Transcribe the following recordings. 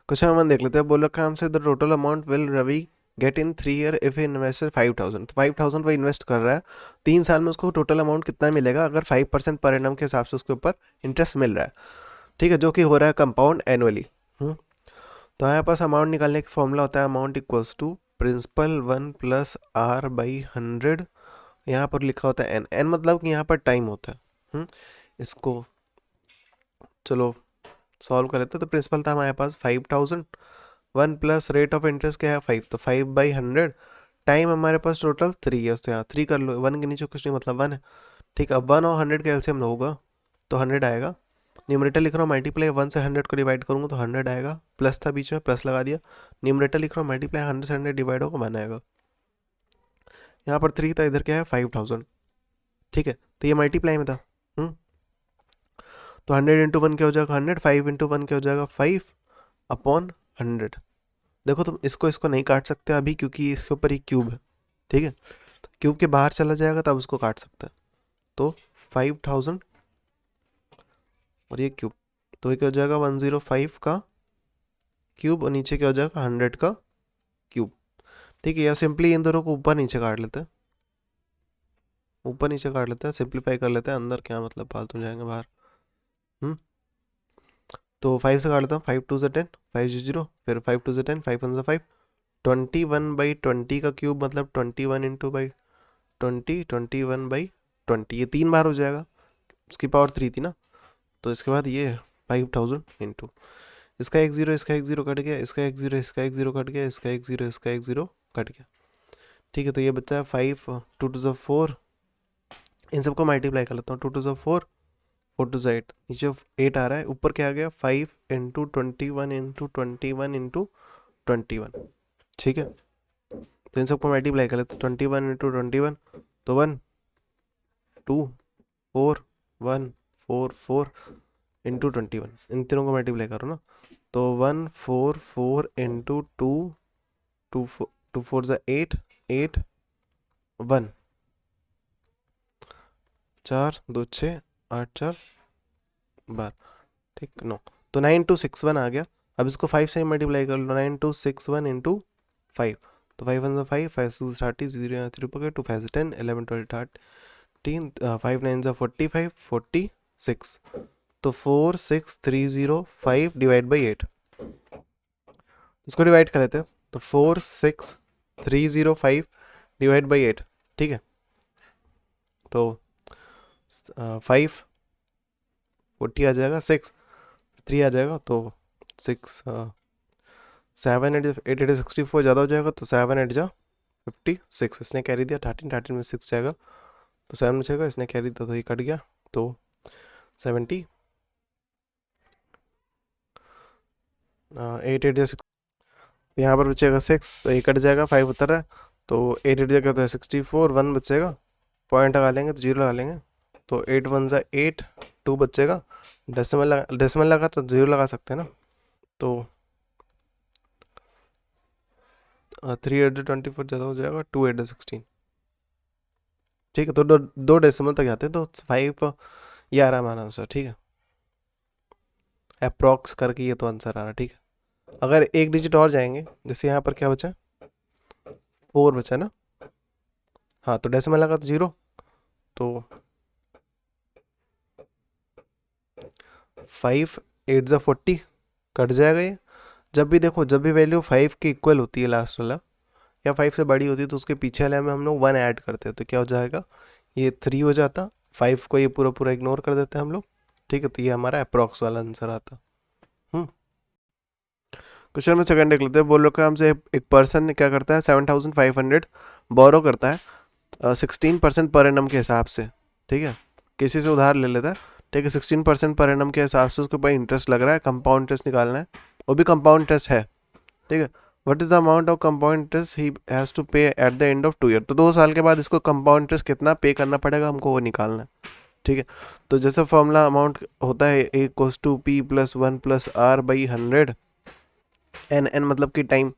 Question number देख लेते हैं। बोल रखा है हमसे the total amount will Ravi get in 3 year if investor 5000। तो 5000 वो इन्वेस्ट कर रहा है, 3 साल में उसको टोटल अमाउंट कितना मिलेगा अगर 5% पर एनम के हिसाब से उसके ऊपर इंटरेस्ट मिल रहा है, ठीक है, जो कि हो रहा है कंपाउंड एनुअली। तो हमारे पास अमाउंट निकालने का फॉर्मूला होता है amount equals to principal 1 plus R by 100। यहाँ पर लिखा होता है एन, एन मतलब कि यहाँ पर टाइम होता है। इसको चलो सॉल्व कर लेते हैं। तो प्रिंसिपल था हमारे पास 5000, 1 प्लस रेट ऑफ इंटरेस्ट क्या है 5, तो 5/100। टाइम हमारे पास टोटल 3 ईयर्स, तो यहाँ 3 कर लो, 1 के नीचे कुछ नहीं मतलब 1 है, ठीक है। अब 1 और 100 का एलसीएम होगा तो 100 आएगा। न्यूमरेटर लिख रहा हूँ मल्टीप्लाई 1 से 100 को डिवाइड करूँगा तो 100 आएगा, प्लस था बीच में प्लस लगा दिया। न्यूमरेटर लिख रहा हूँ मल्टीप्लाई 100 से 100 डिवाइड होगा 1 आएगा। यहाँ पर 3 था, इधर क्या है 5000, ठीक है। तो ये मल्टीप्लाई में था। तो 100 इंटू 1 क्या हो जाएगा 100, 5 इंटू 1 क्या हो जाएगा 5/100। देखो तुम इसको इसको नहीं काट सकते अभी क्योंकि इसके ऊपर ही क्यूब है, ठीक है। क्यूब के बाहर चला जाएगा तब उसको काट सकते हैं। तो 5000 और ये क्यूब, तो ये क्या हो जाएगा 105 का क्यूब और नीचे क्या हो जाएगा 100 का क्यूब, ठीक है। या सिंपली इन दोनों को ऊपर नीचे काट लेते हैं, ऊपर नीचे काट लेते हैं, सिंप्लीफाई कर लेते हैं, अंदर क्या मतलब फालतू जाएंगे बाहर। तो 5 से काट लेता हूँ, 5 2 से 10, 5 0, फिर 5 2 से 10, 5 1 से 5, 21/20 का क्यूब मतलब 21 इंटू बाई 20, 21/20, ये 3 बार हो जाएगा, उसकी पावर 3 थी ना। तो इसके बाद ये 5000 इंटू इसका 1 0, इसका 1 0 कट गया, इसका 1 0, इसका 1 0 कट गया, इसका 1 0, इसका 1 0 कट गया, ठीक है। तो ये बच्चा है 5 2 2 से 4, इन सबको मल्टीप्लाई कर लेता हूँ, 2 2 से 4, 4 2 से 8, नीचे 8 आ रहा है, ऊपर क्या आ गया 5 इंटू 21 इंटू 21 इंटू 21, ठीक है। तो इन सबको मल्टीप्लाई कर लेते 21 इंटू 21, तो 1 2 4 1 4 4 इंटू 21, इन तीनों को मल्टीप्लाई करो ना, तो 1 4 4 इंटू 2 2 4 ज़ा 8 8 1 4 2 6 8 4 12, ठीक 9, तो 9261 आ गया। अब इसको 5 से मल्टीप्लाई कर लो, 9261 इंटू 5, तो 5 1 5, 5 6 30, 0 3 पकड़, 2 5 10, 11 12 13, 5 9 45 46, तो 46,305 डिवाइड बाई 8, इसको डिवाइड कर लेते हैं। तो 46,305 डिवाइड बाई 8, ठीक है। तो 5 40 आ जाएगा, 6 3 आ जाएगा, तो 6 7 8 8 8 64 ज़्यादा हो जाएगा, तो 7 8 जा 56, इसने कैरी दिया 13 13 में 6 जाएगा, तो 7 बचेगा, इसने कैरी दिया तो ये कट गया, तो 70 8 8 जा 6, यहाँ पर बचेगा 6, तो ये कट जाएगा, 5 उतर है, तो 8 8 जगह तो 64, 1 बचेगा, पॉइंट लगा लेंगे तो 0 लगा लेंगे, तो 8 1 जा 8, 2 बचेगा, डेसिमल लगा तो 0 लगा सकते हैं ना, तो 3 8 24 ज़्यादा हो जाएगा, 2 8 16, ठीक है। तो दो डेसिमल तक जाते हैं, तो 5 ये आ रहा है हमारा आंसर, ठीक है। अप्रॉक्स करके ये तो आंसर आ रहा है, ठीक है। अगर एक डिजिट और जाएंगे, जैसे यहाँ पर क्या बचा 4 बचा ना, हाँ, तो डेसिमल लगा तो 0, तो 5 8 जा 40 कट जाएगा ये। जब भी देखो, जब भी वैल्यू 5 के इक्वल होती है लास्ट वाला, या 5 से बड़ी होती है, तो उसके पीछे वाले में हम लोग 1 ऐड करते हैं, तो क्या हो जाएगा ये 3 हो जाता, 5 को ये पूरा पूरा इग्नोर कर देते हैं हम लोग, ठीक है। तो ये हमारा अप्रॉक्स वाला आंसर आता। क्वेश्चन में सेकंड देख लेते हैं। बोल रखा है हमसे एक पर्सन क्या करता है 7500 बोरो करता है 16% पर एनम के हिसाब से, ठीक है। किसी से उधार ले लेता है, ठीक है, 16% पर एनम के हिसाब से उसके ऊपर इंटरेस्ट लग रहा है, कंपाउंड इंटरेस्ट निकालना है, वो भी कंपाउंड इंटरेस्ट है, ठीक है। What is the amount of compound interest he has to pay at the end of 2 year. तो 2 साल के बाद इसको कंपाउंड इंटरेस्ट कितना पे करना पड़ेगा हमको, वो निकालना है, ठीक है। तो जैसे फॉर्मूला अमाउंट होता है A equals to P plus 1 plus R by 100, N मतलब कि टाइम,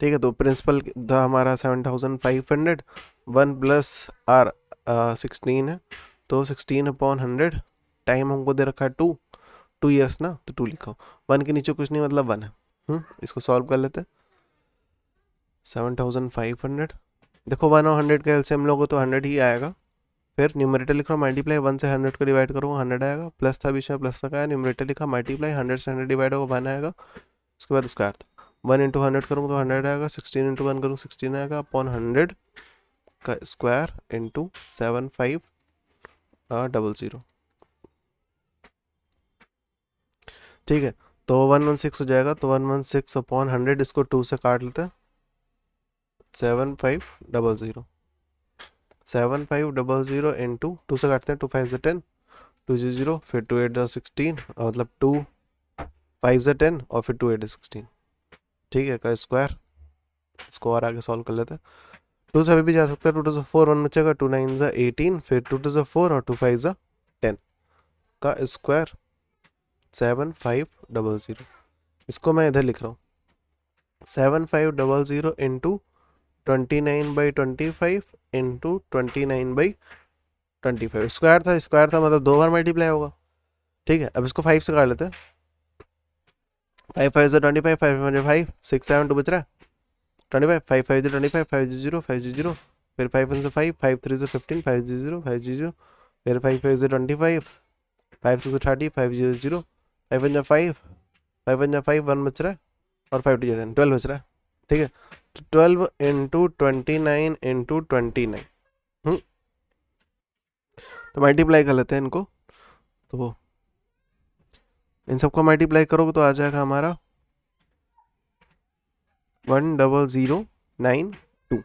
ठीक है। तो प्रिंसिपल था हमारा 7500, 1 प्लस आर 16 है, तो 16/100, टाइम हमको दे रखा है 2 ईयर्स ना, तो 2 लिखो, 1 के नीचे कुछ नहीं मतलब 1 है, इसको सॉल्व कर लेते हैं। 7500, देखो 1 और 100 का एलसीएम लोगों तो 100 ही आएगा। फिर न्यूमरेटर लिख रहा हूँ मल्टीप्लाई 1 से 100 को डिवाइड करूँगा 100 आएगा, प्लस था बीच में प्लस तक आया, न्यूमरेटर लिखा मल्टीप्लाई 100 से 100 डिवाइड होगा 1 आएगा। उसके बाद स्क्वायर था 1 इंटू 100 करूँगा तो 100 आएगा, 16 इंटू 1 करूँ 16 आएगा अपॉन 100 का स्क्वायर इंटू 7500। ठीक है, तो 116 हो जाएगा, तो 116 अपॉन 100, इसको 2 से काट लेते हैं, 7500 7500 इंटू 2 से काटते हैं, 2 5 10, 2 0, फिर 2 8 16, मतलब 2 5 10 और फिर 2 8 16। ठीक है, का स्क्वायर, इसको और आगे सॉल्व कर लेते हैं। 2 से अभी भी जा सकते हैं, 2 2 4 1 बचेगा, 2 9 18, फिर 2 2 4 और 2 5 10 का स्क्वायर 7500। इसको मैं इधर लिख रहा हूँ 7500 इंटू 29/25 इंटू 29/25। स्क्वायर था मतलब 2 बार मल्टीप्लाई होगा। ठीक है, अब इसको 5 से काट लेते हैं, 5 5 25, 5 5 6 7 2 बच रहा है 25, 5 5 25, 5 0 5 0, फिर 5 1 5, 5 3 15, 5 0 5 0, फिर 5 5 25, 5 6 30, 5 0 0, 5 1 5, 5 1 5 1 बच रहा है और 5 2 10 12 बच रहा है। ठीक है, तो 12 इंटू 29 इंटू 29, तो मल्टीप्लाई कर लेते हैं इनको। तो इन सबको मल्टीप्लाई करोगे तो आ जाएगा हमारा 10092।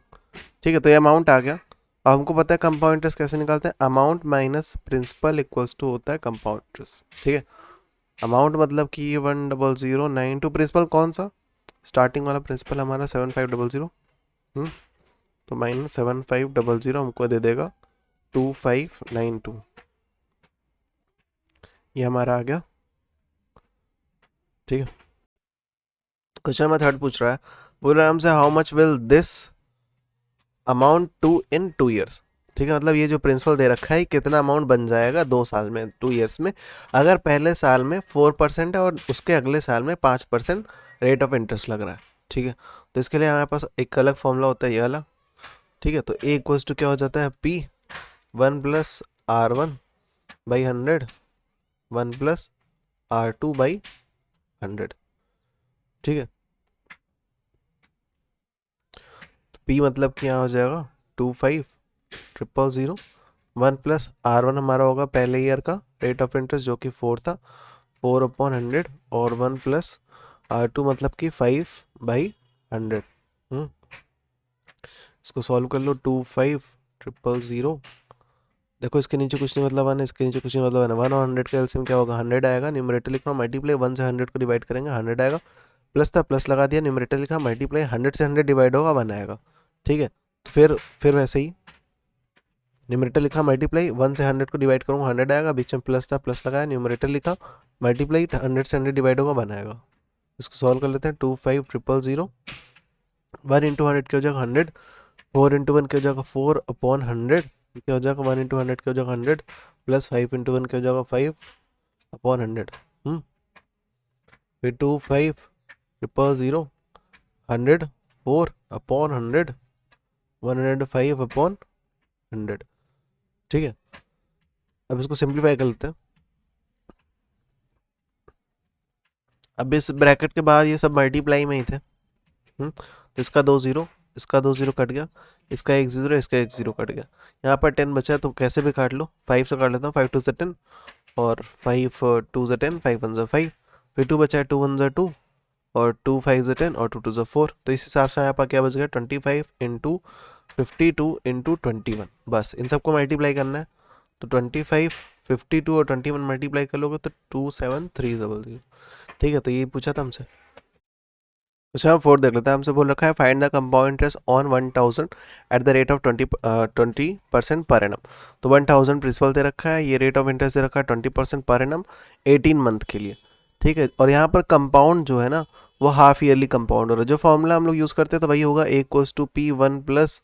ठीक है, तो ये अमाउंट आ गया। अब हमको पता है कंपाउंड इंटरेस्ट कैसे निकालते हैं, amount minus principal equals to होता है कंपाउंड इंटरेस्ट। ठीक है, अमाउंट मतलब कि 10092, प्रिंसिपल कौन सा, स्टार्टिंग वाला प्रिंसिपल हमारा 7500, तो माइनस 7500 हमको दे देगा 2592। ये हमारा आ गया। ठीक है, क्वेश्चन नंबर 3 पूछ रहा है, बोल रहा है हमसे how much will this amount to in 2 years. ठीक है, मतलब ये जो प्रिंसिपल दे रखा है कितना अमाउंट बन जाएगा 2 साल में, 2 ईयर्स में, अगर पहले साल में 4% है और उसके अगले साल में 5% रेट ऑफ इंटरेस्ट लग रहा है। ठीक है, तो इसके लिए हमारे पास एक अलग फॉर्मूला होता है ये वाला। ठीक है, तो ए इक्वल्स टू क्या हो जाता है, P 1 plus R1/100 1 plus R2/100। ठीक है, तो P मतलब कि यहाँ हो जाएगा 25,000, 1 प्लस R1 हमारा होगा पहले ईयर का रेट ऑफ इंटरेस्ट जो कि 4 था, 4/100, और 1 प्लस R2 मतलब कि 5/100। इसको सॉल्व कर लो, 25,000, देखो इसके नीचे कुछ नहीं मतलब 1, इसके नीचे कुछ नहीं मतलब 1 1 और 100 का एलसीएम क्या होगा, 100 आएगा। न्यूमरेटर लिख रहा हूँ मल्टीप्लाई 1 से 100 को डिवाइड करेंगे 100 आएगा, प्लस था प्लस लगा दिया, न्यूमरेटर लिखा मल्टीप्लाई 100 से 100 डिवाइड होगा 1 आएगा। ठीक है, तो फिर वैसे ही न्यूमरेटर लिखा मल्टीप्लाई 1 से 100 को डिवाइड करूँगा 100 आएगा, बीच में प्लस था प्लस लगाया, न्यूमरेटर लिखा मल्टीप्लाई 100 से 100 डिवाइड होगा 1 आएगा। इसको सॉल्व कर लेते हैं, 25,000, 1 इंटू 100 क्या हो जाएगा 100, 4 इंटू 1 क्या हो जाएगा 4/100, क्या हो जाएगा 1 इंटू 100 क्या हो जाएगा 100, प्लस 5 इंटू 1 क्या हो जाएगा 5/100। फिर 25,000, 100, 4/100, 105/100। ठीक है, अब इसको सिंप्लीफाई कर लेते हैं। अब इस ब्रैकेट के बाहर ये सब मल्टीप्लाई में ही थे। तो इसका 2 0, इसका 2 0 कट गया, इसका 1 0, इसका 1 0 कट गया, यहाँ पर 10 बचा है तो कैसे भी काट लो, 5 से काट लेता हूँ, 5 2 से 10 और 5 2 से 10, 5 1 से 5, फिर 2 बचा है, 2 1 से 2 और 2 5 से 10 और 2 2 से 4, तो इस हिसाब से यहाँ पर क्या बच गया 25 इंटू 52 इंटू 21। बस इन सबको मल्टीप्लाई करना है, तो 25 52 और 21 मल्टीप्लाई कर लोगे तो 27300। ठीक है, तो ये पूछा था हमसे। क्वेश्चन नंबर 4 देख लेते हैं, हमसे बोल रखा है find the compound interest on 1000 at the rate of 20% per annum. तो 1000 प्रिंसिपल दे रखा है, ये रेट ऑफ इंटरेस्ट दे रखा है 20% पर एनम 18 मंथ के लिए। ठीक है, और यहाँ पर कंपाउंड जो है ना वो हाफ ईयरली कंपाउंड हो रहा है। जो फॉर्मूला हम लोग यूज़ करते हैं तो वही होगा A equals to P 1 plus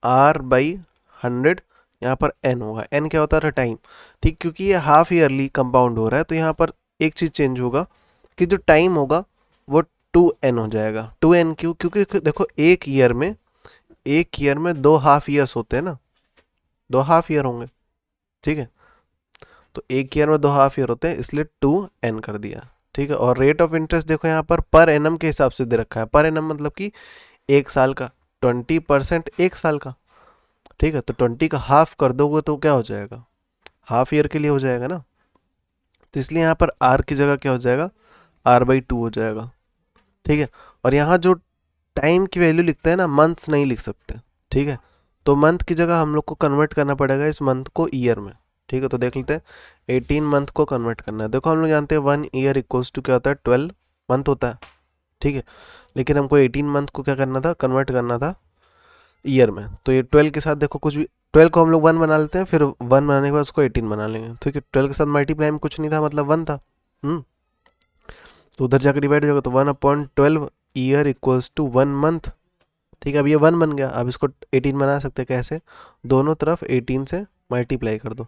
R/100, यहाँ पर N होगा, N क्या होता है टाइम। ठीक, क्योंकि ये हाफ ईयरली कंपाउंड हो रहा है तो यहाँ पर एक चीज़ चेंज होगा कि जो टाइम होगा वो 2n हो जाएगा। 2n क्यों? क्योंकि देखो एक ईयर में 2 हाफ ईयर्स होते हैं ना, 2 हाफ ईयर होंगे, ठीक है। तो एक ईयर में 2 हाफ ईयर होते हैं, इसलिए 2n कर दिया, ठीक है। और रेट ऑफ इंटरेस्ट देखो यहाँ पर एनम के हिसाब से दे रखा है। पर एनम मतलब कि एक साल का, 20% एक साल का, ठीक है। तो 20 का हाफ कर दोगे तो क्या हो जाएगा, हाफ ईयर के लिए हो जाएगा ना। तो इसलिए यहाँ पर आर की जगह क्या हो जाएगा, r/2 हो जाएगा, ठीक है। और यहाँ जो टाइम की वैल्यू लिखते हैं ना, मंथ्स नहीं लिख सकते, ठीक है। तो मंथ की जगह हम लोग को कन्वर्ट करना पड़ेगा इस मंथ को ईयर में, ठीक है। तो देख लेते हैं, 18 मंथ को कन्वर्ट करना है। देखो हम लोग जानते हैं 1 ईयर इक्वल्स टू क्या होता है, 12 मंथ होता है, ठीक है। लेकिन हमको 18 मंथ को क्या करना था, कन्वर्ट करना था ईयर में। तो ये 12 के साथ देखो कुछ भी, 12 को हम लोग 1 बना लेते हैं, फिर 1 बनाने के बाद उसको 18 बना लेंगे, ठीक है। 12 के साथ मल्टीप्लाई में कुछ नहीं था, मतलब 1 था। तो उधर जाकर डिवाइड हो जाएगा, तो 1/12 ईयर इक्वल्स टू 1 मंथ, ठीक है। अब ये 1 बन गया, अब इसको 18 बना सकते हैं, कैसे, दोनों तरफ 18 से मल्टीप्लाई कर दो,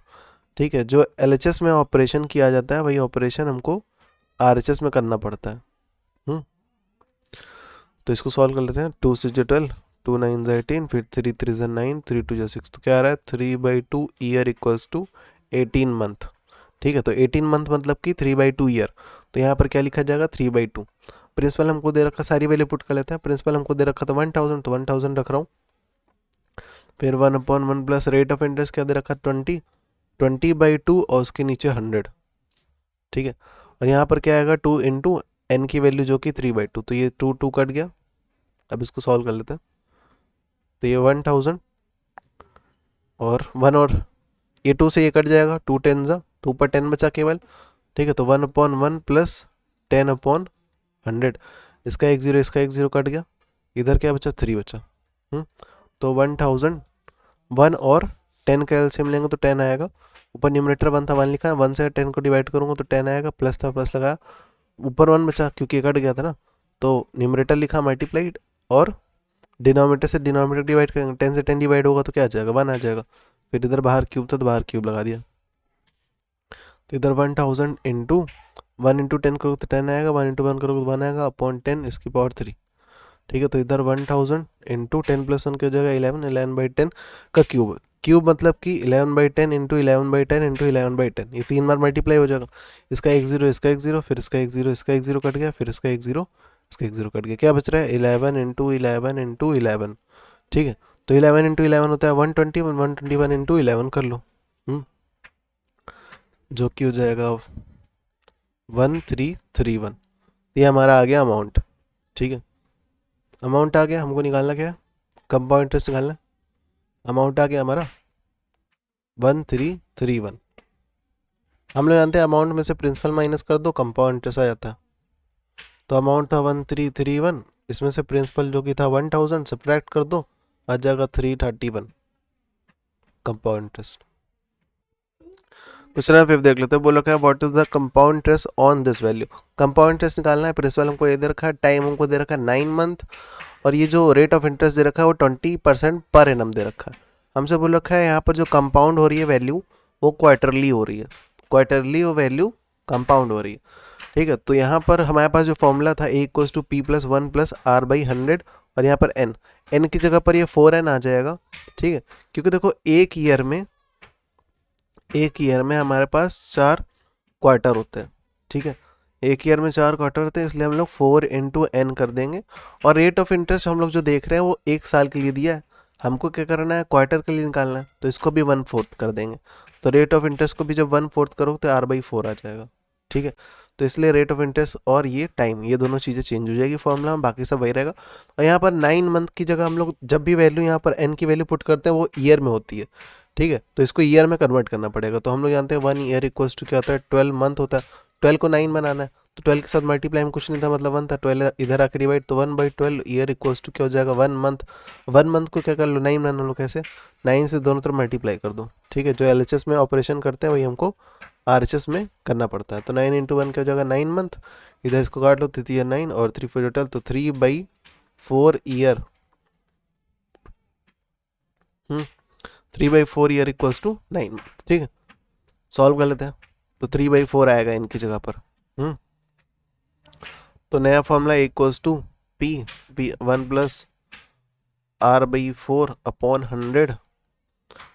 ठीक है। जो LHS में ऑपरेशन किया जाता है वही ऑपरेशन हमको RHS में करना पड़ता है। तो इसको सॉल्व कर लेते हैं। 2 6 12, 2 9 18, फिर 3 3 9, 3 2 6। तो क्या आ रहा है, 3/2 ईयर इक्वल्स टू 18 मंथ, ठीक है। तो 18 मंथ मतलब कि 3/2 ईयर। तो यहाँ पर क्या लिखा जाएगा, 3/2। प्रिंसिपल हमको दे रखा, सारी वैल्यू पुट कर लेते हैं। प्रिंसिपल हमको दे रखा था 1000, तो 1000 रख रहा हूँ। फिर 1/1 प्लस रेट ऑफ इंटरेस्ट क्या दे रखा, 20, 20/2 और उसके नीचे 100, ठीक है। और यहाँ पर क्या आएगा, 2 इंटू एन की वैल्यू जो कि 3/2, तो ये 2 2 कट गया। अब इसको सॉल्व कर लेते हैं। तो ये 1000 और 1, और ये 2 से ये कट जाएगा, 2 10 जा, 2 पर 10 बचा केवल, ठीक है। तो 1/1 प्लस 10/100, इसका एक जीरो, इसका एक जीरो कट गया, इधर क्या बचा, 3 बचा। तो 1000, 1 और 10 का एलसीएम लेंगे तो 10 आएगा। ऊपर न्यूमरेटर 1 था, 1 लिखा है, 1 से 10 को डिवाइड करूंगा तो 10 आएगा, प्लस था प्लस लगाया, ऊपर 1 बचा क्योंकि कट गया था ना, तो न्यूमरेटर लिखा मल्टीप्लाइड, और डिनोमिनेटर से डिनोमिनेटर डिवाइड करेंगे, 10 से 10 डिवाइड होगा तो क्या आ जाएगा, 1 आ जाएगा। फिर इधर बाहर क्यूब था तो बाहर क्यूब लगा दिया। तो इधर 1000 इंटू 1 इंटू 10 करोगे तो 10 आएगा, 1 इंटू 1 करोगे तो 1 आएगा, अपॉन 10 इसकी पावर 3, ठीक है। तो इधर 1000 इंटू 10 प्लस 1 की हो जाएगा 11, 11/10 का क्यूब, क्यूब मतलब कि 11/10 इंटू 11/10 इंटू 11/10, ये 3 बार मल्टीप्लाई हो जाएगा। इसका एक जीरो, इसका एक जीरो, फिर इसका एक जीरो, इसका एक जीरो कट गया, फिर इसका एक जीरो, इसका एक जीरो कट गया, क्या बच रहा है, 11 इंटू 11 इंटू 11, ठीक है। तो 11 इंटू 11 होता है 121, 121 इंटू 11 कर लो, जो कि हो जाएगा 1331। ये हमारा आ गया अमाउंट, ठीक है। अमाउंट आ गया, हमको निकालना क्या है, कंपाउंड इंटरेस्ट निकालना है। अमाउंट आ गया हमारा 1331। हम लोग जानते हैं अमाउंट में से प्रिंसिपल माइनस कर दो, कंपाउंड इंटरेस्ट आ जाता है। तो अमाउंट था 1331, इसमें से प्रिंसिपल जो कि था 1000 सब्ट्रैक्ट कर दो, आ जाएगा 331 कंपाउंड इंटरेस्ट। क्वेश्चन नंबर 5 देख लेते हैं। बोला क्या, what is the compound interest on this value. Compound interest निकालना है, प्रिंसिपल हमको ये दे रखा है, टाइम हमको दे रखा है 9 मंथ, और ये जो रेट ऑफ इंटरेस्ट दे रखा है वो 20% पर एनम दे रखा है। हमसे बोल रखा है यहाँ पर जो कंपाउंड हो रही है वैल्यू वो क्वार्टरली हो रही है, क्वार्टरली वो वैल्यू कंपाउंड हो रही है, ठीक है। तो यहाँ पर हमारे पास जो फॉर्मूला था A=P+1 + R/100, और यहाँ पर n की जगह पर ये 4n आ जाएगा, ठीक है। क्योंकि देखो एक ईयर में हमारे पास 4 क्वार्टर होते हैं, ठीक है। एक ईयर में 4 क्वार्टर होते हैं, इसलिए हम लोग 4 इंटू एन कर देंगे। और रेट ऑफ इंटरेस्ट हम लोग जो देख रहे हैं वो 1 साल के लिए दिया है, हमको क्या करना है, क्वार्टर के लिए निकालना है, तो इसको भी 1/4 कर देंगे। तो रेट ऑफ इंटरेस्ट को भी जब 1/4 करोगे तो R/4 आ जाएगा, ठीक है। तो इसलिए रेट ऑफ इंटरेस्ट और ये टाइम, ये दोनों चीज़ें चेंज हो जाएगी फॉर्मूला में, बाकी सब वही रहेगा। और यहाँ पर 9 मंथ की जगह हम लोग जब भी वैल्यू यहाँ पर एन की वैल्यू पुट करते हैं वो ईयर में होती है, ठीक है। तो इसको ईयर में कन्वर्ट करना पड़ेगा। तो हम लोग जानते हैं 1 ईयर इक्वल्स टू क्या होता है, 12 मंथ होता है। 12 को 9 बनाना है, तो 12 के साथ मल्टीप्लाई में कुछ नहीं था, मतलब 1 था, 12 इधर आके डिवाइड, तो 1/12 ईयर इक्वल्स टू क्या हो जाएगा, 1 मंथ। 1 मंथ को क्या कर लो, 9 बना लो, कैसे, 9 से दोनों तरफ मल्टीप्लाई कर दो, ठीक है। जो LHS में ऑपरेशन करते हैं वही हमको RHS में करना पड़ता है। तो 9 इंटू 1 क्या हो जाएगा, 9 मंथ, इधर इसको काट लो, 3 9 और 3 4 12, तो 3/4 year, 3/4 year equals to 9 month, ठीक है। सॉल्व कर लेते हैं। तो 3/4 आएगा इनकी जगह पर, तो नया formula equals to P P 1 plus R/4 upon 100,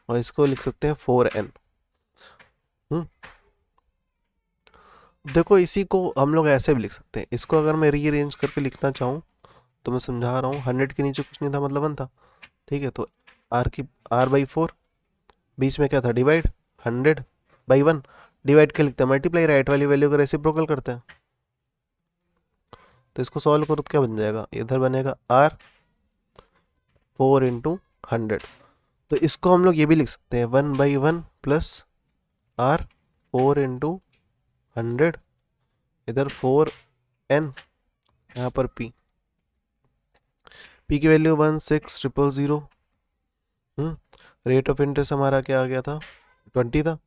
और इसको लिख सकते हैं 4n। देखो इसी को हम लोग ऐसे भी लिख सकते हैं, इसको अगर मैं रीअरेंज करके लिखना चाहूँ तो मैं समझा रहा हूँ, 100 के नीचे कुछ नहीं था मतलब 1 था, ठीक है। तो R/4, बीच में क्या था डिवाइड, 100/1, डिवाइड के लिखते हैं मल्टीप्लाई, राइट वाली वैल्यू को रेसिप्रोकल करते हैं। तो इसको सॉल्व करो तो क्या बन जाएगा, इधर बनेगा R/4 × 100। तो इसको हम लोग ये भी लिख सकते हैं 1/1 प्लस R/4 × 100, इधर 4n, यहाँ पर p की वैल्यू 16,000। रेट ऑफ इंटरेस्ट हमारा क्या आ गया था, 20 था।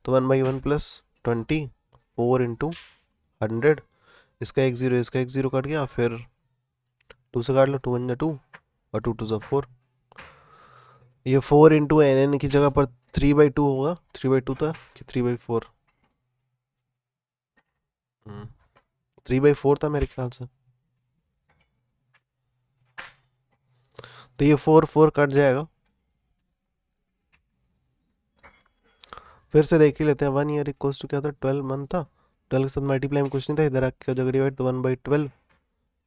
तो 1/1 प्लस 20, 4 × 100, इसका एक जीरो कट गया, फिर 2 से काट लो, 2 1 2 और 2 2 4। ये 4 × nn की जगह पर 3/2 होगा, 3/2 था कि 3/4, 3/4 था मेरे ख्याल से। तो ये 4 कट जाएगा। फिर से देख ही लेते हैं, 1 ईयर इक्वल्स टू क्या था, 12 मंथ था, 12 के साथ मल्टीप्लाई में कुछ नहीं था, इधर आके क्या हो जाएगा डिवाइड, तो 1/12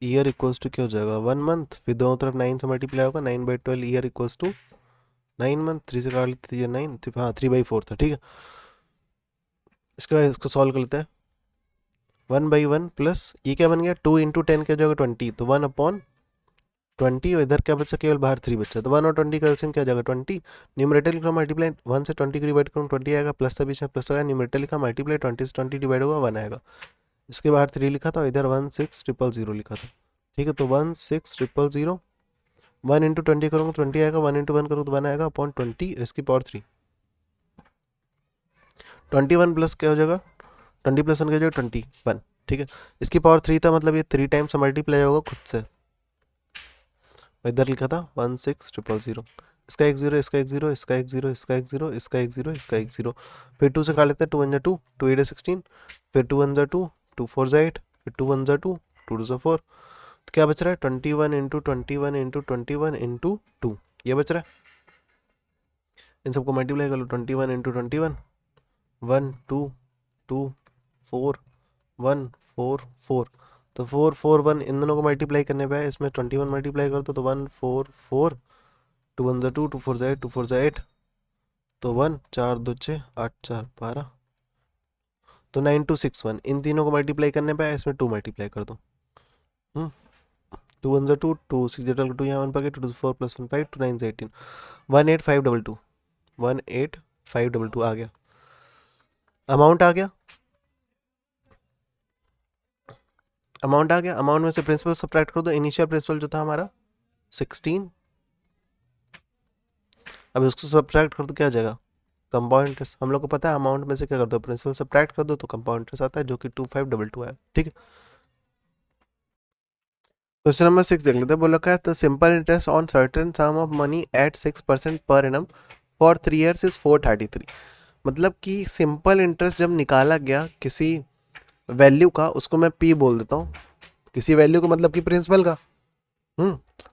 ईयर इक्वल्स टू क्या हो जाएगा 1 मंथ, फिर दोनों तरफ 9 से मल्टीप्लाई होगा, 9/12 ईयर इक्वल्स टू 9 मंथ, 3 से काट लेते थे 9, हाँ 3/4 था, ठीक है। इसके बाद इसको सॉल्व कर लेते हैं, 1/1 प्लस ये क्या बन गया, 2 × 10 क्या हो जाएगा 20, तो 1/20, और इधर क्या बचा, केवल बाहर 3 बचा, तो 1 और 20 का एलसीएम क्या जाएगा 20। न्यूमरेटर लिखा मल्टीप्लाई, 1 से 20 को डिवाइड करूँ 20 आएगा, प्लस था बीच में प्लस आएगा, न्यूमरेटर लिखा मल्टीप्लाई, 20 से 20 डिवाइड होगा 1 आएगा। इसके बाहर 3 लिखा था, इधर 16,000 लिखा था, ठीक है। तो 16,000, 1 × 20 करूँगा 20 आएगा, 1 × 1 करूँ तो 1 आएगा अपॉन 20, इसकी पावर 3, 21 प्लस क्या हो जाएगा, 20 + 1 क्या हो जाएगा 21, ठीक है। इसकी पावर 3 था, मतलब ये 3 टाइम्स मल्टीप्लाई होगा खुद से। इधर लिखा था 16,000, इसका एक जीरो, इसका एक जीरो, इसका एक जीरो, इसका एक जीरो, इसका एक जीरो, इसका एक जीरो, फिर 2 से काट लेते हैं, 2 1 2, 2 8 16, फिर 2 1 2, 2 4 8, फिर 2 1 2, 2 2 4, तो क्या बच रहा है 21 × 21 × 21 × 2, ये बच रहा है। इन सबको मल्टीप्लाई कर लो, 21 × 21, 1 2 2 4 1 4 4, तो 4 4 1 इन दोनों को मल्टीप्लाई करने पे इसमें 21 मल्टीप्लाई कर दो, तो 1 4 4, 2 1 2, 2 4 8, 2 4 8, तो 1 4 2 6 8 4 12, तो 9 2 6 1, इन तीनों को मल्टीप्लाई करने पे इसमें 2 मल्टीप्लाई कर दो, 2 1 2, 2 6 2, यहाँ 1 पके, 2 2 4 + 1 5, 2 9 18, 18522, 18522 आ गया, अमाउंट आ गया, अमाउंट में से प्रिंसिपल सब्ट्रैक्ट कर दो, इनिशियल प्रिंसिपल जो था हमारा 16, अब इसको सब्ट्रैक्ट कर दो क्या आ जाएगा, कंपाउंड इंटरेस्ट। हम लोग को पता है अमाउंट में से क्या कर दो, प्रिंसिपल सब्ट्रैक्ट कर दो तो कंपाउंड इंटरेस्ट आता है, जो कि 2522 है, ठीक है। क्वेश्चन नंबर 6 देख लेते हैं, बोला क्या है, the simple interest on certain some of money at 6% per annum for 3 years is 433। मतलब कि सिंपल इंटरेस्ट जब निकाला गया किसी वैल्यू का, उसको मैं पी बोल देता हूँ, किसी वैल्यू को मतलब कि प्रिंसिपल का,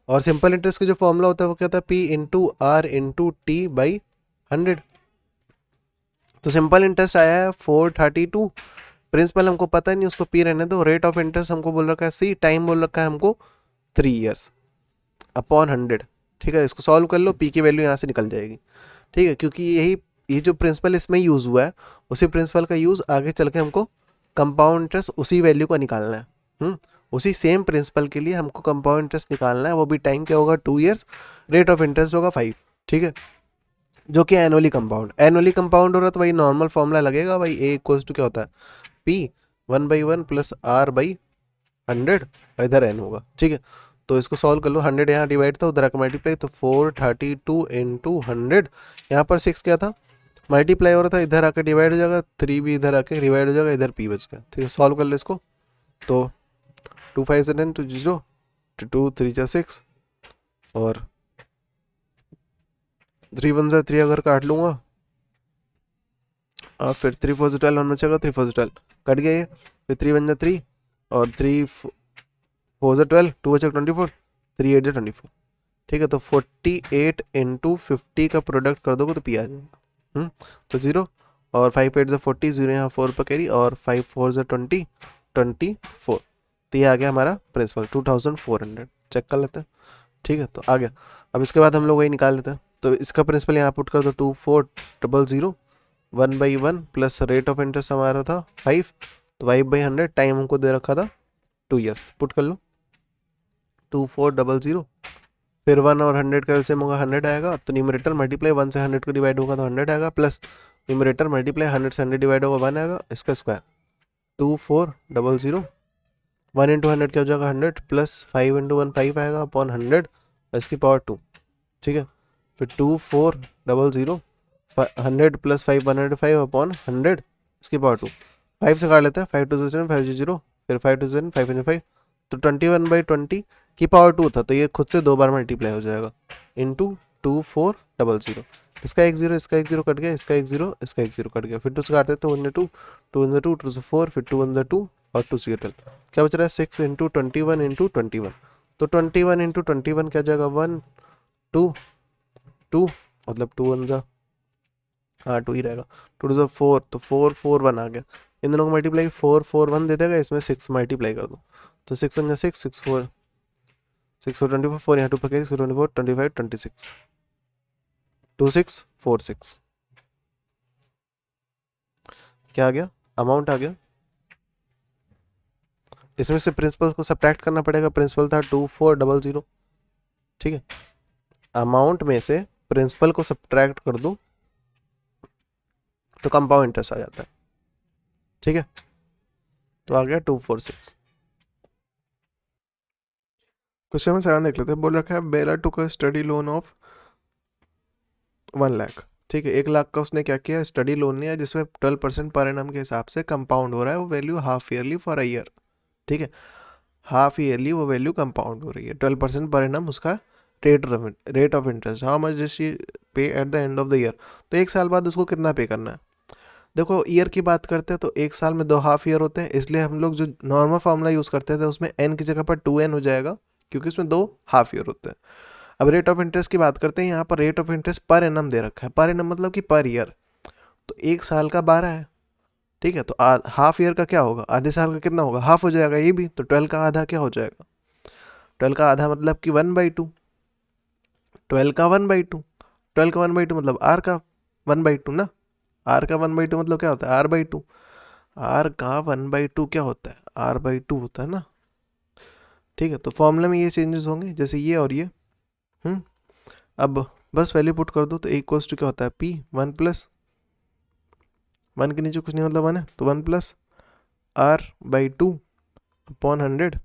और सिंपल इंटरेस्ट का जो फॉर्मूला होता है वो क्या होता है, पी × आर × t/100। तो सिंपल इंटरेस्ट आया है 432, प्रिंसिपल हमको पता नहीं, उसको पी रहने दो, रेट ऑफ इंटरेस्ट हमको बोल रखा है सी, टाइम बोल रखा है हमको 3 ईयर्स अपॉन 100, ठीक है। इसको सॉल्व कर लो, पी की वैल्यू यहाँ से निकल जाएगी, ठीक है, क्योंकि ये जो प्रिंसिपल इसमें यूज़ हुआ है, उसी प्रिंसिपल का यूज़ आगे चल के हमको कंपाउंड इंटरेस्ट उसी वैल्यू का निकालना है, उसी सेम प्रिंसिपल के लिए हमको कंपाउंड इंटरेस्ट निकालना है, वो भी टाइम क्या होगा 2 ईयर्स, रेट ऑफ इंटरेस्ट होगा 5, ठीक है, जो कि एनुअली कंपाउंड हो रहा है, तो वही नॉर्मल फॉर्मूला लगेगा भाई, ए इक्वल्स टू क्या होता है, पी 1/1 प्लस R/100, इधर एन होगा, ठीक है। तो इसको सॉल्व कर लो, 100 यहाँ डिवाइड था, उधर आकर मल्टीप्लाई, तो 432 × 100, यहाँ पर 6 क्या था मल्टीप्लाई हो रहा था, इधर आकर डिवाइड हो जाएगा, 3 भी इधर आके डिवाइड हो जाएगा, इधर पी बच गया, ठीक है। सॉल्व कर लो इसको, तो 2 5 से 10, 2 0, 2 3 जा 6, और 3 1 से 3 अगर काट लूँगा, और फिर 3 4 से 12, 1 बचेगा, 3 4 से 12 कट गया ये, फिर 3 1 जा 3, और 3 4 12, 2 बचा 24, 3 8 24। ठीक है, तो 48 इंटू 50 का प्रोडक्ट कर दोगे तो पी आ जाएगा। तो 0 और 5 8 40, 0 यहाँ 4 पर कैरी, और 5 4 20 24। तो ये आ गया हमारा प्रिंसिपल 2400। चेक कर लेते हैं। ठीक है, तो आ गया। अब इसके बाद हम लोग वही निकाल लेते हैं। तो इसका प्रिंसिपल यहाँ पुट कर दो, 2400 1/1 प्लस रेट ऑफ इंटरेस्ट हमारा था 5, तो 5/100, टाइम हमको दे रखा था 2 ईयर्स। पुट कर लो 2400, फिर 1 और 100 का एलसीएम होगा 100 आएगा, तो न्यूमरेटर मल्टीप्लाई 1 से 100 को डिवाइड होगा तो 100 आएगा, प्लस न्यूमरेटर मल्टीप्लाई 100 से 100 डिवाइड होगा 1 आएगा, इसका स्क्वायर 2400, 1 इंटू 100 क्या हो जाएगा 100, प्लस 5 इंटू 1 5 आएगा अपॉन 100, इसकी पावर 2। ठीक है, फिर 2400, 100 प्लस 5 105 अपॉन 100, इसकी पावर 2। 5 से काट लेते हैं, 5 2 7 5 0, फिर 5 2 7 5 5, तो 21/20 की पावर 2 था, तो ये खुद से 2 बार मल्टीप्लाई हो जाएगा इंटू 2400। इसका 1 0, इसका 1 0 कट गया, इसका 1 0, इसका 1 0 कट गया, फिर 2 से काटते तो 1 2 2 1 2 2 से 4, फिर 2 1 2 और 2 से 12, क्या बच रहा है 6 इंटू 21 इंटू 21। तो 21 इंटू 21 क्या जाएगा 1 2 2, मतलब 2 1 जा, हाँ 2 ही रहेगा, 2 2 4, तो 4 4 1 आ गया। इन दोनों को मल्टीप्लाई 4 4 1 दे देगा, इसमें 6 मल्टीप्लाई कर दो, तो 6 1 6 6 4 6 4 24, 4 यहाँ 2 पर 6 24 25 26 26 46। क्या आ गया, अमाउंट आ गया। इसमें से प्रिंसिपल को सब्ट्रैक्ट करना पड़ेगा, प्रिंसिपल था 2400। ठीक है, अमाउंट में से प्रिंसिपल को सब्ट्रैक्ट कर दो तो कंपाउंड इंटरेस्ट आ जाता है। ठीक है, तो आ गया 246। क्वेश्चन में 7 देख लेते हैं। बोल रखा है Bela took a study loan of 1 lakh. ठीक है, 1 लाख का उसने क्या किया, स्टडी लोन लिया जिसमें 12% पर एनम के हिसाब से कंपाउंड हो रहा है, वो value half yearly for a year. ठीक है, हाफ ईयरली वो वैल्यू कंपाउंड हो रही है, 12% पर एनम उसका rate of interest. How much this pay at the end of the year, तो 1 साल बाद उसको कितना पे करना है। देखो ईयर की बात करते हैं तो 1 साल में 2 हाफ ईयर होते हैं, इसलिए हम लोग जो नॉर्मल फार्मूला यूज़ करते थे उसमें n की जगह पर 2n हो जाएगा, क्योंकि उसमें 2 हाफ ईयर होते हैं। अब रेट ऑफ इंटरेस्ट की बात करते हैं, यहाँ पर rate of interest per annum दे रखा है, पर एनम मतलब कि पर ईयर, तो 1 साल का 12 है। ठीक है, तो हाफ ईयर का क्या होगा, आधे साल का कितना होगा, हाफ हो जाएगा ये भी, तो 12 का आधा क्या हो जाएगा, 12 का आधा मतलब कि 1/2, 12 का 1/2, 12 का 1/2 मतलब आर का 1/2 ना, आर का 1/2 मतलब क्या होता है r/2, आर का 1/2 क्या होता है r/2 होता है ना। ठीक है, तो फॉर्मूला में ये चेंजेस होंगे जैसे ये और ये। अब बस वैल्यू पुट कर दो, तो इक्वल्स टू क्या होता है p 1 प्लस 1 के नीचे कुछ नहीं मतलब 1 है, तो 1 प्लस r/2 अपॉन 100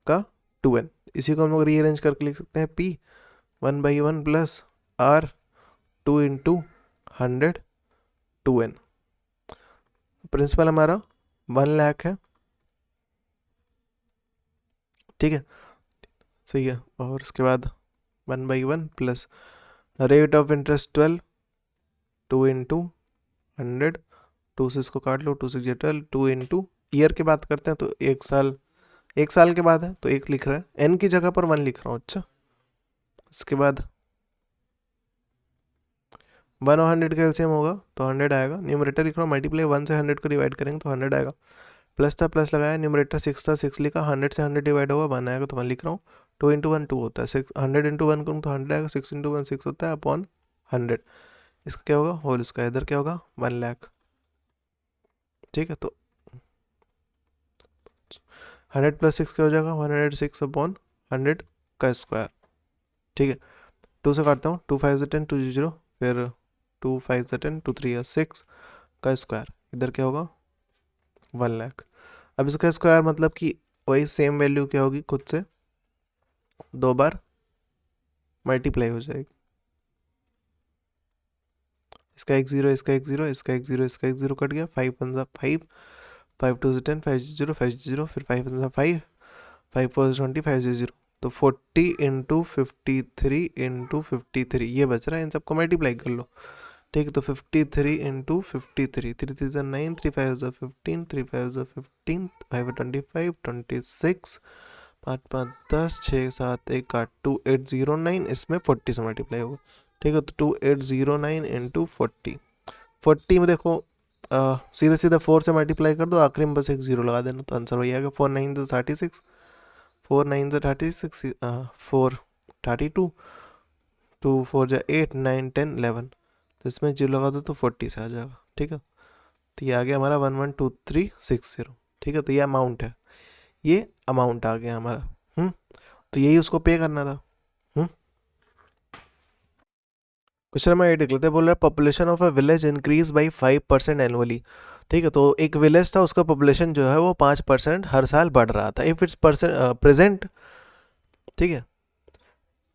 का 2n। इसी को हम लोग रीअरेंज करके लिख सकते हैं p 1/1 plus r 2 into 100 2n। Principal हमारा 1 लाख है। ठीक है, सही है, और उसके बाद 1/1 plus rate of interest 12, 2 into 100, 2 से इसको काट लो, 2 से 12, 2 इंटू ईयर की बात करते हैं तो 1 साल के बाद है तो 1 लिख रहा है, n की जगह पर 1 लिख रहा हूँ। अच्छा, इसके बाद 1 और 100 का एलसीएम होगा तो 100 आएगा, न्यूमरेटर लिख रहा हूँ मल्टीप्लाई 1 से 100 को डिवाइड करेंगे तो 100 आएगा, प्लस था प्लस लगाया, न्यूमरेटर 6 था 6 लिखा, 100 से 100 डिवाइड होगा 1 आएगा तो 1 लिख रहा हूँ, 2 इंटू 1 2 होता है, 6 100 इंटू 1 करूँ तो 100 आएगा, 6 इंटू 1 6 होता है अपॉन 100, इसका क्या होगा होल इसका, इधर क्या होगा 1 लाख। ठीक है, तो 100 प्लस 6 क्या हो जाएगा 106 अपॉन 100 का स्क्वायर। ठीक है, 2 से काटता हूँ, 2 5 से 10 2 0, फिर 2 5 से 10 2 3 6 का स्क्वायर, इधर क्या होगा 1 लाख। अब इसका स्क्वायर मतलब कि वही सेम वैल्यू क्या होगी, खुद से 2 बार मल्टीप्लाई हो जाएगी, इसका 1 0, इसका 1 0, इसका 1 0, इसका 1 0 कट गया, 5 1 5, 5 2 से 10 5 0 5 0, फिर 5 1 5, 5 4 20 5 0, तो 40 इंटू 53 इंटू 53 ये बच रहा है, इन सबको मल्टीप्लाई कर लो, ठीक है, तो 53 इंटू 53, 3 3 ज़ा 9, 3 5 ज़ा 15, 3 5 ज़ा 15, 5 25, 26, 5 5 10, 6 7 1 8, 2809, इसमें 40 से मल्टीप्लाई होगा। ठीक है, तो 2809 इंटू 40, 40 में देखो सीधा सीधा 4 से मल्टीप्लाई कर दो, आखिरी में बस एक जीरो लगा देना, तो आंसर वही आएगा। 4 9 ज़ा 36, 4 9 ज़ा 36, 4 32, 2 4 ज़ा 8, 9 10 11, तो इसमें जीरो लगा दो तो 40 से आ जाएगा। ठीक है, तो ये आ गया हमारा 112360। ठीक है, तो ये अमाउंट है, ये अमाउंट आ गया हमारा। तो यही उसको पे करना था। क्वेश्चन नंबर 8 देख लेते हैं। बोल रहा है population of a village increase by 5% annually. ठीक है, तो एक विलेज था, उसका पॉपुलेशन जो है वो 5% हर साल बढ़ रहा था। इफ इट्स प्रेजेंट, ठीक है,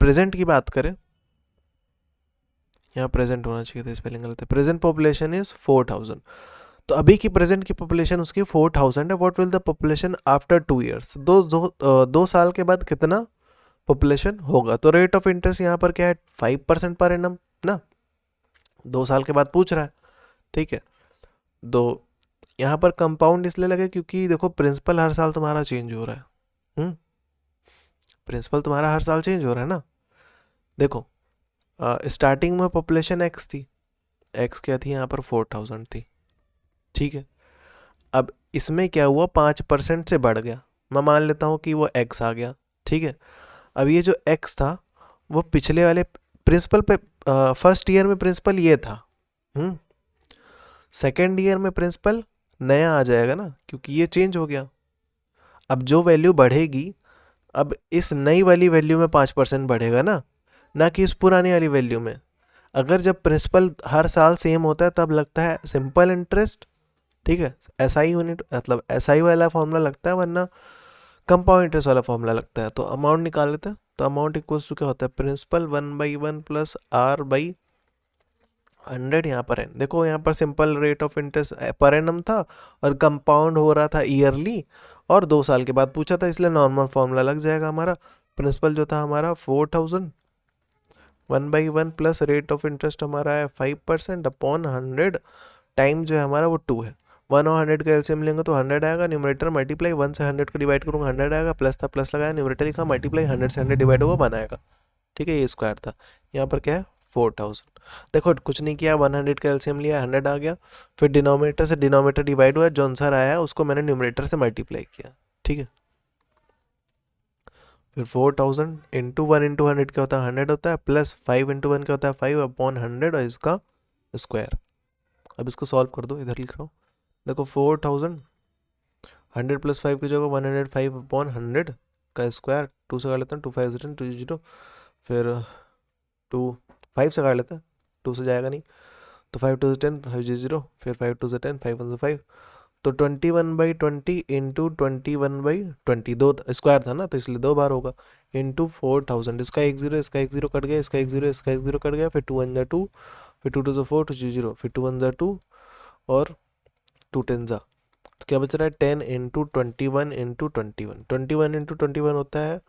प्रेजेंट की बात करें, यहाँ प्रेजेंट होना चाहिए था, स्पेलिंग गलत है। प्रेजेंट पॉपुलेशन इज 4000, तो अभी की प्रेजेंट की पॉपुलेशन उसकी 4000 है। What will the population after 2 years, दो साल के बाद कितना पॉपुलेशन होगा। तो रेट ऑफ इंटरेस्ट यहाँ पर क्या है, 5% पर एनम ना, 2 साल के बाद पूछ रहा है। ठीक है, तो यहाँ पर कंपाउंड इसलिए लगे क्योंकि देखो प्रिंसिपल हर साल तुम्हारा चेंज हो रहा है। प्रिंसिपल तुम्हारा हर साल चेंज हो रहा है ना। देखो स्टार्टिंग में पॉपुलेशन एक्स थी, एक्स क्या थी यहाँ पर 4000 थी। ठीक है, अब इसमें क्या हुआ, 5% से बढ़ गया, मैं मान लेता हूँ कि वो एक्स आ गया। ठीक है, अब ये जो एक्स था वो पिछले वाले प्रिंसिपल पे, फर्स्ट ईयर में प्रिंसिपल ये था, सेकेंड ईयर में प्रिंसिपल नया आ जाएगा ना, क्योंकि ये चेंज हो गया। अब जो वैल्यू बढ़ेगी, अब इस नई वाली वैल्यू में 5% बढ़ेगा ना कि इस पुरानी वाली वैल्यू में। अगर जब प्रिंसिपल हर साल सेम होता है तब लगता है सिंपल इंटरेस्ट। ठीक है, एसआई यूनिट मतलब एसआई वाला फॉर्मूला लगता है, वरना कंपाउंड इंटरेस्ट वाला फॉर्मूला लगता है। तो अमाउंट निकाल लेते हैं, तो अमाउंट इक्वल्स टू क्या होता है, प्रिंसिपल 1/1 प्लस R/100। यहाँ पर है, देखो यहाँ पर simple rate of interest per annum था और कंपाउंड हो रहा था ईयरली, और 2 साल के बाद पूछा था, इसलिए नॉर्मल फॉर्मूला लग जाएगा हमारा। प्रिंसिपल जो था हमारा 4000, 1/1 प्लस रेट ऑफ इंटरेस्ट हमारा है 5% अपॉन 100, टाइम जो है हमारा वो 2 है। 1 और 100 का एलसीएम लेंगे तो 100 आएगा, न्यूमरेटर मल्टीप्लाई 1 से 100 को डिवाइड करूँगा 100 आएगा, प्लस था प्लस लगाया, न्यूमरेटर लिखा, मल्टीप्लाई 100 से 100 डिवाइड होगा 1 आएगा। ठीक है, ये स्क्वायर था, यहाँ पर क्या है 4000। देखो कुछ नहीं किया, 100 का एलसीएम लिया, 100 आ गया, फिर डिनोमिनेटर से डिनोमिनेटर डिवाइड हुआ, जो आंसर आया उसको मैंने न्यूमरेटर से मल्टीप्लाई किया। ठीक है, फिर 4000 इंटू 1 इंटू 100 क्या होता है 100 होता है, प्लस 5 इंटू 1 क्या होता है 5 अपॉन 100 और इसका स्क्वायर। अब इसको सॉल्व कर दो, इधर लिख रहा हूँ, देखो 4000, 100 प्लस 5 की जगह 105 अपॉन 100 का स्क्वायर, 2 से काट लेते हैं, 2 5 10 2 0, फिर 2 5 से काट लेते हैं, 2 से जाएगा नहीं, तो 5 2 से 10 5 0, फिर 5 2 से 10 5 1 से 5, तो 21/20 इंटू 21/20, दो स्क्वायर था ना तो इसलिए 2 बार होगा, इंटू 4000, इसका एक जीरो, इसका एक जीरो कट गया, इसका एक जीरो, इसका एक जीरो कट गया, फिर 2 1 जा 2, फिर 2 2 जा 4 2 0, फिर 2 1 जा 2 और 2 10 जा, तो क्या बच रहा है 10 इंटू 21 इंटू 21, 21 इंटू 21 होता है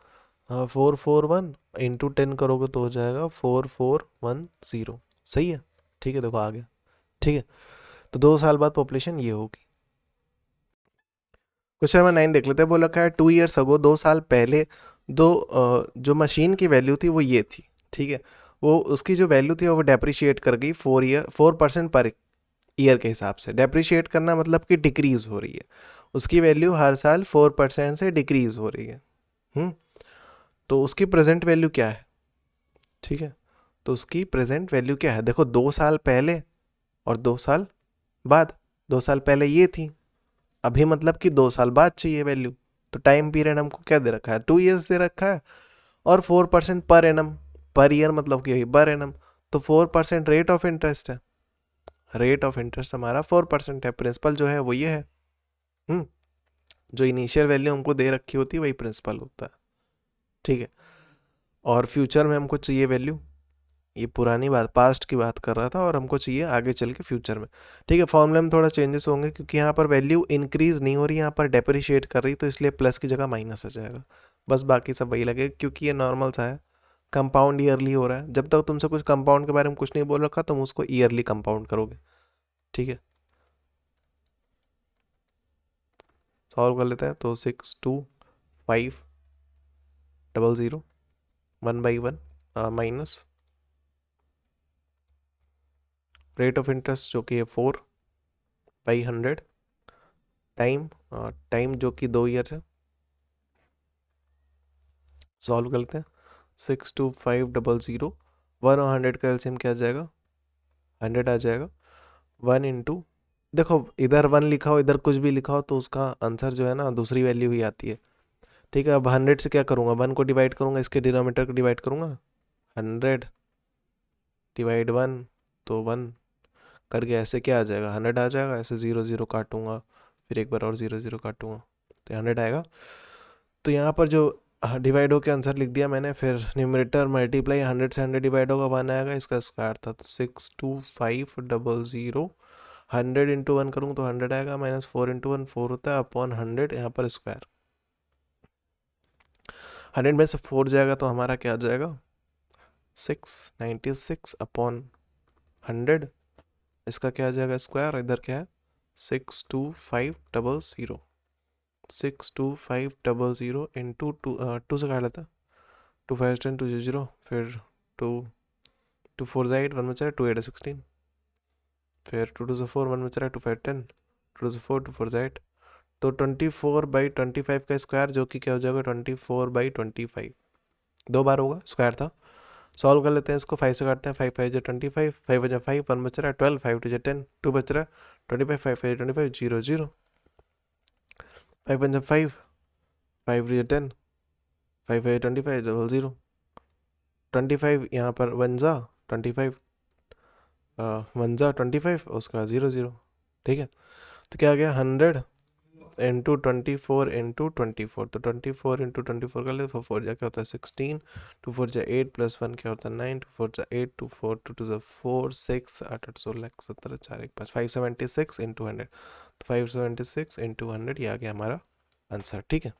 441, इंटू 10 करोगे तो हो जाएगा 4410। सही है। ठीक है, देखो आ गया। ठीक है, तो 2 साल बाद पॉपुलेशन ये होगी। क्वेश्चन नंबर 9 देख लेते हैं। बोला रखा है 2 ईयर्स अगो, 2 साल पहले, जो मशीन की वैल्यू थी वो ये थी। ठीक है, वो उसकी जो वैल्यू थी वो डेप्रिशिएट कर गई 4% पर ईयर के हिसाब से। डेप्रिशिएट करना मतलब कि डिक्रीज हो रही है, उसकी वैल्यू हर साल 4% से डिक्रीज हो रही है। तो उसकी प्रेजेंट वैल्यू क्या है। ठीक है, तो उसकी प्रेजेंट वैल्यू क्या है, देखो 2 साल पहले और 2 साल बाद। 2 साल पहले ये थी, अभी मतलब कि 2 साल बाद चाहिए वैल्यू, तो टाइम पीरियड हमको क्या दे रखा है 2 ईयर्स दे रखा है, और 4% पर एनम, पर ईयर मतलब कि पर एनम, तो 4% रेट ऑफ इंटरेस्ट है। रेट ऑफ इंटरेस्ट हमारा 4% है, प्रिंसिपल जो है वो ये है। जो इनिशियल वैल्यू हमको दे रखी होती है वही प्रिंसिपल होता है। ठीक है, और फ्यूचर में हमको चाहिए वैल्यू, ये पुरानी बात पास्ट की बात कर रहा था, और हमको चाहिए आगे चल के फ्यूचर में। ठीक है, फॉर्मूले में थोड़ा चेंजेस होंगे क्योंकि यहाँ पर वैल्यू इंक्रीज नहीं हो रही, यहाँ पर डेप्रिशिएट कर रही, तो इसलिए प्लस की जगह माइनस आ जाएगा। बस बाकी सब वही लगे क्योंकि ये नॉर्मल सा है, कंपाउंड ईयरली हो रहा है, जब तक तुमसे कुछ कंपाउंड के बारे में कुछ नहीं बोल रखा तुम उसको ईयरली कंपाउंड करोगे, ठीक है। सॉल्व कर लेते हैं। तो 62,500 1/1 माइनस रेट ऑफ इंटरेस्ट जो कि है 4/100 टाइम जो कि 2 ईयर है। सॉल्व कर लेते हैं। 62,500 1 और 100 का एलसीएम क्या आ जाएगा, 100 आ जाएगा। 1 इंटू, देखो इधर 1 लिखा हो इधर कुछ भी लिखा हो तो उसका आंसर जो है ना दूसरी वैल्यू ही आती है, ठीक है। अब 100 से क्या करूँगा, 1 को डिवाइड करूँगा, इसके डिनोमिनेटर को डिवाइड करूँगा, 100 डिवाइड 1, तो 1 करके ऐसे क्या आ जाएगा, 100 आ जाएगा। ऐसे 0 0 काटूंगा, फिर एक बार और 0 0 काटूंगा तो 100 आएगा। तो यहाँ पर जो डिवाइड होकर आंसर लिख दिया मैंने, फिर न्यूमरेटर मल्टीप्लाई 100 से 100 डिवाइड होगा 1 आएगा, इसका स्क्वायर था। तो 62,500 100 इंटू 1 करूँ तो 100 आएगा, माइनस 4 इंटू 1 4 होता है, अपॉन 100 यहाँ पर स्क्वायर। 100 में से 4 जाएगा तो हमारा क्या आ जाएगा, 696 अपॉन 100, इसका क्या आ जाएगा स्क्वायर। इधर क्या है 62,500, 62,500 इंटू 2 से काट लेता है, 2 5 10 2 0, फिर 2 2 4 8 1 में चला 2 8 16, फिर 2 2 से 4 1 में चला 2 5 10 2 से 4 2 4 8, तो 24/25 का स्क्वायर जो कि क्या हो जाएगा 24/25, 2 बार होगा, स्क्वायर था। सॉल्व कर लेते हैं इसको, 5 से काटते हैं, 5 5 जो 25, 5 बचा 5 1 बच रहा है 12, 5 2 10 2 बच रहा है 25, 5 5 25 0 0, 5 1 5 5 2 10 5 5 25 0 0, 25 यहाँ पर 1 जा 25 1 जा 25 उसका 0 0, ठीक है। तो क्या आ गया 100 इंटू 24 इंटू 24, तो 24 इंटू 24 कर ले, 4 4 जा क्या होता है 16, 2 4 जा 8 प्लस 1 क्या होता है 9, 2 4 जा 8 2 4 2 2 जा 4 6 8 8 16 17 4 1 5 576 इंटू 100, तो 576 इंटू 100 ये आ गया हमारा आंसर, ठीक है।